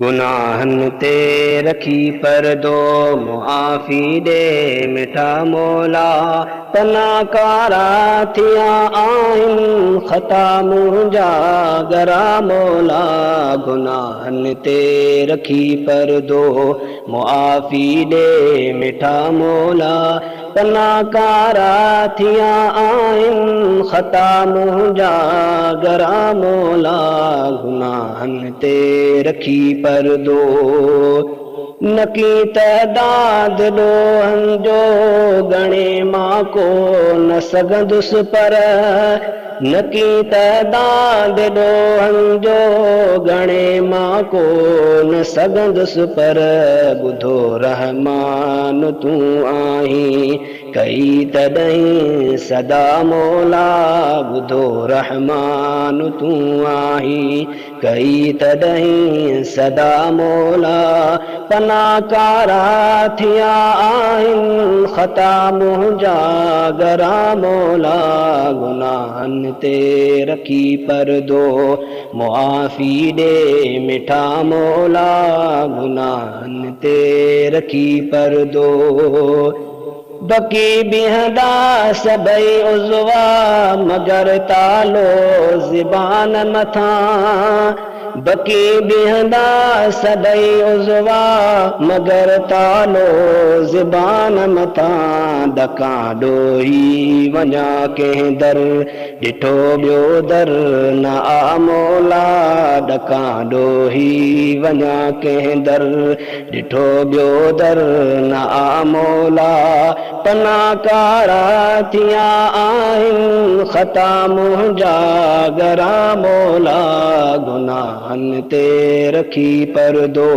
गुनाहन ते रखी परदो मुआफ़ी दे मिठा मौला पनाकारा थिया आहिनि ख़ता मुंहिंजा गरा मौला गुनाहन ते रखी परदो मुआफ़ी दे मिठा मौला पनाकारा थिया आहिनि ख़ता मुंहिंजा गरा मौला गुनाहन ते रखी परदो नकी तदाद ॾोहनि जो गणे मां को न सघंदुसि पर नकी तदाद ॾोहनि जो गणे मां को न सघंदुसि पर ॿुधो रहमान तूं आहीं कई तॾहिं सदा मौला ॿुधो रहमान तूं आहीं कई तॾहिं सदा मौला पनाकारा थिया आहिनि ख़ता मुंहिंजा गरा मौला गुनाहन ते रखी परदो मुआफ़ी ॾे मिठा मौला गुनाहन ते रखी परदो बकी बीहंदा सभई उज़वा मगर तालो ज़बान मथां बकी बीहंदा सभई उज़वा मगर तालो ज़बान मथां ॾकां ॾोही वञा कंहिं दर ॾिठो ॿियो दर न आ मौला ॾकां ॾोही वञा कंहिं दर ॾिठो ॿियो दर न आ मौला पनाकारा थिया आहिनि ख़ता मुंहिंजा गरा मौला गुनाहन ते रखी परदो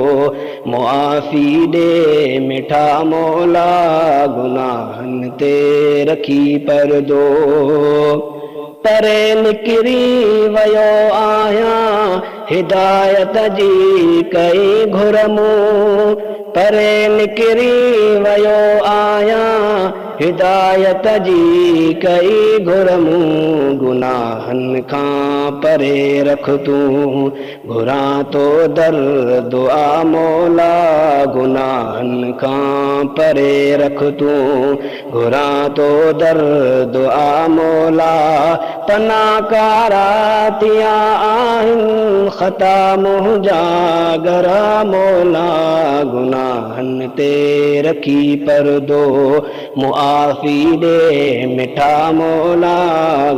मुआफ़ी ॾे मिठा मौला गुनाहन ते रखी परदो परे निकिरी वियो आहियां हिदायत जी कई घुर मूं परे निकिरी वियो आहियां हिदायत जी कई घुर मूं गुनाहन खां परे रख तूं घुरां तो दर दुआ मौला गुनाहन खां परे रख तूं घुरां तो दर दुआ मौला पनाकारा थिया आहिनि ख़ता मुंहिंजा गरा मौला गुनाहन ते रखी परदो मुआफ़ी ॾे मिठा मौला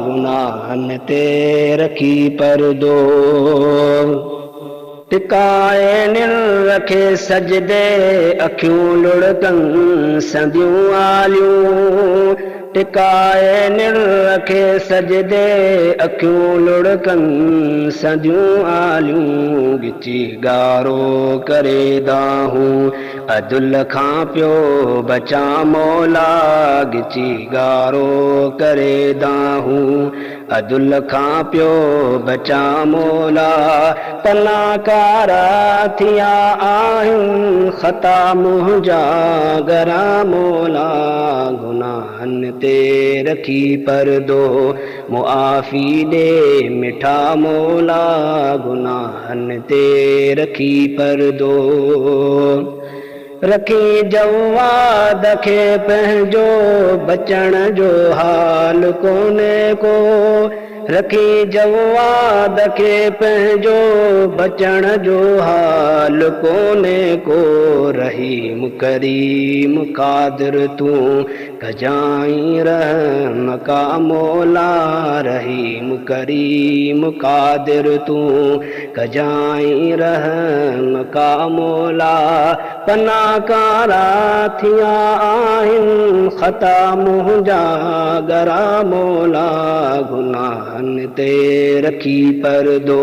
गुनाहन ते रखी परदो टिकाए निर रखे सजदे अखियूं लुढ़कनि संदियूं आलियूं टिकाए निर रखे सजदे अखियूं लुढ़कनि संदियूं आलियूं गिची गारो करे दाहूं अदुल खां पियो बचा मौला गिची गारो करे दाहूं अदुल खां पियो बचा मौला पनाकारा थिया आहिनि ख़ता मुंहिंजा गरा मौला गुनाहन ते रखी परदो मुआफ़ी ॾे मिठा मौला गुनाहन ते रखी परदो रखी जवाद खे पंहिंजो बचण जो हाल कोन्हे को रखी जवाद खे पंहिंजो बचण जो हाल कोन्हे को रहीम करीम क़ादिर तूं कजाई रहम का मौला रहीम करीम क़ादिर तूं कजाई रहम का मौला पनाकारा थिया आहिनि ख़ता मुंहिंजा गरा मौला गुनाहन ते रखी परदो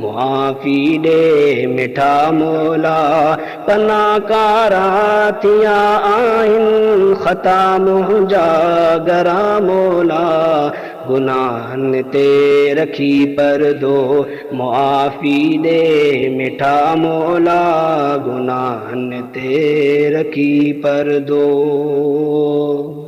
मुआफ़ी ॾे मिठा मौला पनाकारा थिया आहिनि ख़ता मुंहिंजा गरा मौला गुनाहन ते रखी परदो मुआफ़ी ॾे मिठा मौला गुनाहन ते रखी परदो।